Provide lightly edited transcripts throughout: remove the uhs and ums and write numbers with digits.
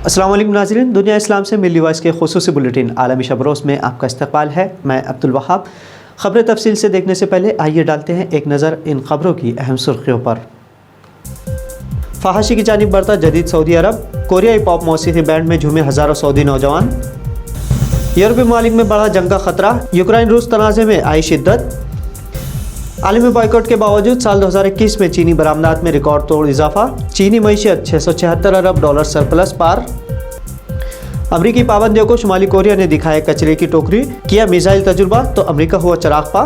अस्सलाम वालेकुम नाज़रीन, दुनिया इस्लाम से मिली वॉइस के खुसूसी बुलेटिन आलमी शब-रोज़ में आपका इस्तकबाल है। मैं अब्दुल वहाब। ख़बरें तफसील से देखने से पहले आइए डालते हैं एक नज़र इन ख़बरों की अहम सुर्खियों पर। फहाशी की जानिब बढ़ता जदीद सऊदी अरब, कोरियाई पॉप मौसीकी बैंड में झूमे हज़ारों सऊदी नौजवान। यूरोपीय ममालिक में बढ़ा जंग का ख़तरा, यूक्रेन रूस तनाज़े में आई शिद्दत। आलमी बॉयकॉट के बावजूद साल 2021 में चीनी बरामदात में रिकॉर्ड तोड़ इजाफा, चीनी मईशत $676 अरब सरप्लस पार। अमरीकी पाबंदियों को शुमाली कोरिया ने दिखाया कचरे की टोकरी, किया मिसाइल तजुर्बा तो अमरीका हुआ चिराग पा।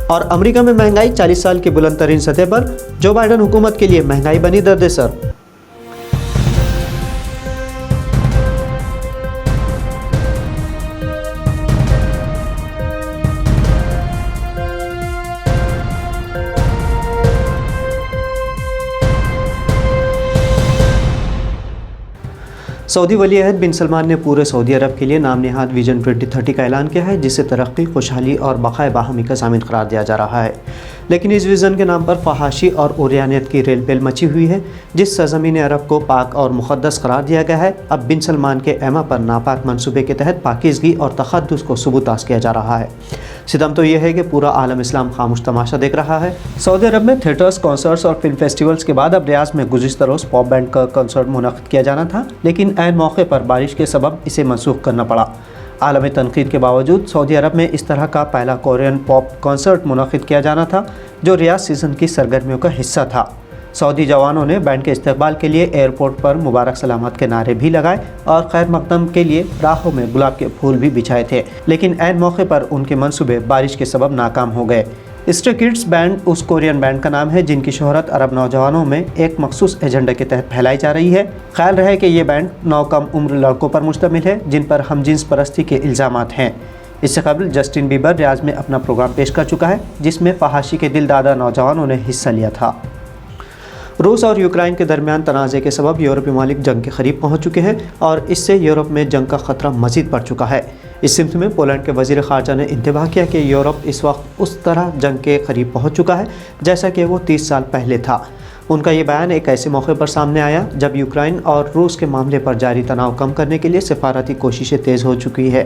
और अमरीका में महंगाई 40 साल की बुलंद तरीन सतह पर, जो बाइडन हुकूमत के लिए महंगाई बनी दर्द-ए-सर। सऊदी वली अहद बिन सलमान ने पूरे सऊदी अरब के लिए नाम नेहाद विजन 2030 का ऐलान किया है, जिसे तरक्की, खुशहाली और बक़ाए बाहमी का ज़ामिन करार दिया जा रहा है। लेकिन इस विज़न के नाम पर फहाशी और उर्यानियत की रेल पेल मची हुई है। जिस सरज़मीन अरब को पाक और मुक़द्दस करार दिया गया है, अब बिन सलमान के एमा पर नापाक मनसूबे के तहत पाकीज़गी और तक़द्दुस को सुबुतास किया जा रहा है। सितम तो यह है कि पूरा आलम इस्लाम खामोश तमाशा देख रहा है। सऊदी अरब में थिएटर्स, कॉन्सर्ट्स और फिल्म फेस्टिवल्स के बाद अब रियाज में गुज़िश्ता रोज़ पॉप बैंड का कॉन्सर्ट मुनक़्क़िद किया जाना था, लेकिन ऐन मौके पर बारिश के सबब इसे मनसूख करना पड़ा। आलमी तनकीद के बावजूद सऊदी अरब में इस तरह का पहला कोरियन पॉप कॉन्सर्ट मुनक़्क़िद किया जाना था, जो रियाज सीज़न की सरगर्मियों का हिस्सा था। सऊदी जवानों ने बैंड के इस्तकबाल के लिए एयरपोर्ट पर मुबारक सलामत के नारे भी लगाए और खैर मकदम के लिए राहों में गुलाब के फूल भी बिछाए थे, लेकिन ऐन मौके पर उनके मंसूबे बारिश के सबब नाकाम हो गए। स्ट्रे किड्स बैंड उस कोरियन बैंड का नाम है जिनकी शोहरत अरब नौजवानों में एक मखसूस एजेंडा के तहत फैलाई जा रही है। ख्याल रहे कि ये बैंड 9 कम उम्र लड़कों पर मुश्तमिल है, जिन पर हमजिन्स परस्ती के इल्ज़ामात हैं। इससे कबल जस्टिन बीबर रियाज में अपना प्रोग्राम पेश कर चुका है, जिसमें फहाशी के दिलदादा नौजवानों ने हिस्सा लिया था। रूस और यूक्रेन के दरमियान तनाज़े के सबब यूरोपीय ममालिक जंग के करीब पहुँच चुके हैं और इससे यूरोप में जंग का ख़तरा मज़ीद बढ़ चुका है। इस सिमत में पोलैंड के वज़ीर ख़ारजा ने इंतबाह किया कि यूरोप इस वक्त उस तरह जंग के करीब पहुँच चुका है जैसा कि वो 30 साल पहले था। उनका ये बयान एक ऐसे मौके पर सामने आया जब यूक्रेन और रूस के मामले पर जारी तनाव कम करने के लिए सिफारती कोशिशें तेज़ हो चुकी है।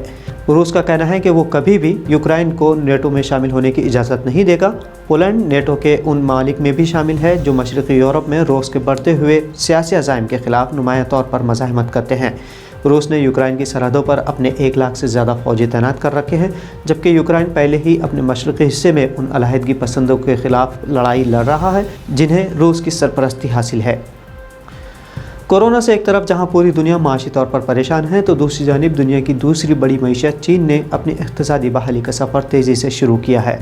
रूस का कहना है कि वो कभी भी यूक्रेन को नेटो में शामिल होने की इजाज़त नहीं देगा। पोलैंड नेटो के उन मालिक में भी शामिल है जो मशरक़ी यूरोप में रूस के बढ़ते हुए सियासी अज़ाइम के ख़िलाफ़ नुमाया तौर पर मज़ाहमत करते हैं। रूस ने यूक्रेन की सरहदों पर अपने 1 लाख से ज़्यादा फ़ौजी तैनात कर रखे हैं, जबकि यूक्रेन पहले ही अपने मशरक़ी हिस्से में उन अलहदगी पसंदों के ख़िलाफ़ लड़ाई लड़ रहा है जिन्हें रूस की सरपरस्ती हासिल है। कोरोना से एक तरफ जहां पूरी दुनिया माशी तौर पर परेशान है, तो दूसरी जानिब दुनिया की दूसरी बड़ी मईशत चीन ने अपनी इक़्तिसादी बहाली का सफ़र तेज़ी से शुरू किया है।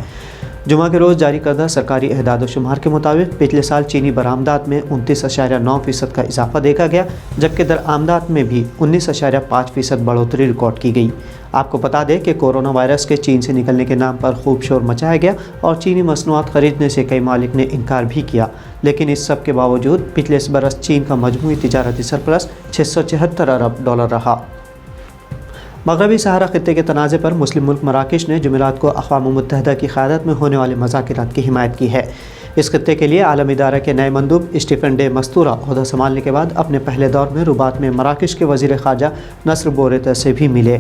जुमा के रोज़ जारी करदा सरकारी एहदाद व शुमार के मुताबिक पिछले साल चीनी बरामदात में 29.9% का इजाफा देखा गया, जबकि दरआमदात में भी 19.5% बढ़ोतरी रिकॉर्ड की गई। आपको बता दें कि कोरोना वायरस के चीन से निकलने के नाम पर खूब शोर मचाया गया और चीनी मसनूआत ख़रीदने से कई मालिक ने इनकार भी किया, लेकिन इस सब के बावजूद पिछले बरस चीन का मजमूई तिजारती सरप्लस $676 अरब रहा। मगरबी सहारा खित्ते के तनाज़े पर मुस्लिम मुल्क मराकश ने जुमेरात को अक़वाम मुत्तहिदा की क़यादत में होने वाले मुज़ाकरात की हिमायत की है। इस खित्ते के लिए आलमी इदारा के नए मंदूब स्टीफ़न डे मस्तूरा ओहदा संभालने के बाद अपने पहले दौर में रुबात में मराकश के वज़ीर ख़ारजा नसर बोरेता से भी मिले।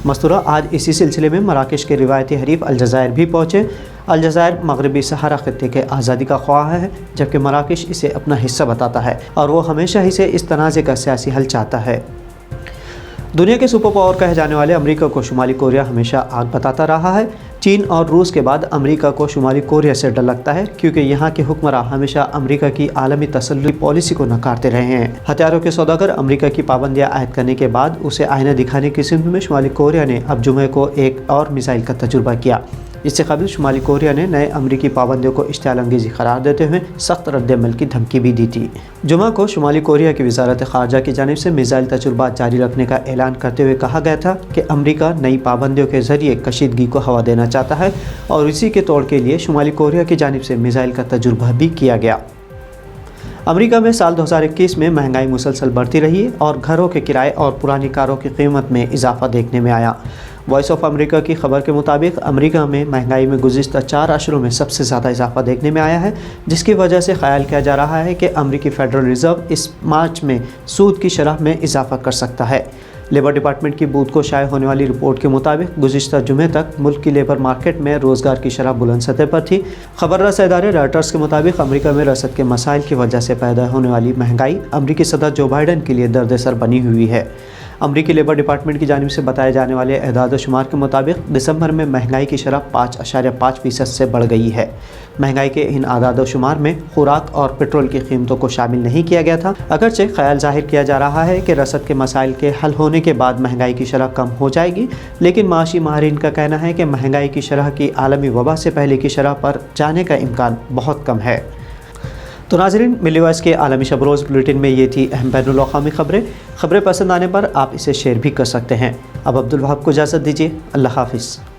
मस्तूरा आज इसी सिलसिले में मराकश के रिवायती हरीफ अलजायर भी पहुँचे। अलजायर मगरबी सहारा खित्ते के आज़ादी का ख्वाह है, जबकि मराकश इसे अपना हिस्सा बताता है और वो हमेशा ही से इस तनाज़े का सियासी हल चाहता है। दुनिया के सुपर पावर कहे जाने वाले अमेरिका को शुमाली कोरिया हमेशा आग बताता रहा है। चीन और रूस के बाद अमेरिका को शुमाली कोरिया से डर लगता है, क्योंकि यहाँ के हुक्मरान हमेशा अमेरिका की आलमी तसल्लुई पॉलिसी को नकारते रहे हैं। हथियारों के सौदागर अमेरिका की पाबंदियाँ आयद करने के बाद उसे आईना दिखाने की सिमत में शुमाली कोरिया ने अब जुमे को एक और मिसाइल का तजुर्बा किया। इससे कबल शुमाली कोरिया ने नए अमरीकी पाबंदियों को इश्तिआल अंगेज़ी करार देते हुए सख्त रद्द-ए-अमल की धमकी भी दी थी। जुमा को शुमाली कोरिया की वज़ारत ख़ारजा की जानिब से मिसाइल तजुर्बा जारी रखने का ऐलान करते हुए कहा गया था कि अमरीका नई पाबंदियों के ज़रिए कशीदगी को हवा देना चाहता है और इसी के तोड़ के लिए शुमाली कोरिया की जानिब से मिसाइल का तजुर्बा भी किया गया। अमेरिका में साल 2021 में महंगाई मुसलसल बढ़ती रही और घरों के किराए और पुरानी कारों की कीमत में इजाफा देखने में आया। وائس آف امریکہ کی خبر کے مطابق امریکہ میں مہنگائی میں گزشتہ 4 اشروں میں سب سے زیادہ اضافہ دیکھنے میں آیا ہے، جس کی وجہ سے خیال کیا جا رہا ہے کہ امریکی فیڈرل ریزرو اس مارچ میں سود کی شرح میں اضافہ کر سکتا ہے۔ لیبر ڈپارٹمنٹ کی بدھ کو شائع ہونے والی رپورٹ کے مطابق گزشتہ جمعے تک ملک کی لیبر مارکیٹ میں روزگار کی شرح بلند سطح پر تھی۔ خبر رس ادارے رائٹرز کے مطابق امریکہ میں رسد کے مسائل کی وجہ سے پیدا ہونے والی مہنگائی امریکی صدر جو بائیڈن کے لیے درد سر بنی ہوئی ہے۔ امریکی لیبر ڈپارٹمنٹ کی جانب سے بتائے جانے والے اعداد و شمار کے مطابق دسمبر میں مہنگائی کی شرح 5.5% سے بڑھ گئی ہے۔ مہنگائی کے ان اعداد و شمار میں خوراک اور پٹرول کی قیمتوں کو شامل نہیں کیا گیا تھا، اگرچہ خیال ظاہر کیا جا رہا ہے کہ رسد کے مسائل کے حل ہونے کے بعد مہنگائی کی شرح کم ہو جائے گی، لیکن معاشی ماہرین کا کہنا ہے کہ مہنگائی کی شرح کی عالمی وبا سے پہلے کی شرح پر جانے کا امکان بہت کم ہے۔ تو ناظرین، ملی وائس کے عالمی شب روز بلیٹن میں یہ تھی اہم بین الاقوامی خبریں پسند آنے پر آپ اسے شیئر بھی کر سکتے ہیں۔ اب عبدالوہاب کو اجازت دیجیے، اللہ حافظ۔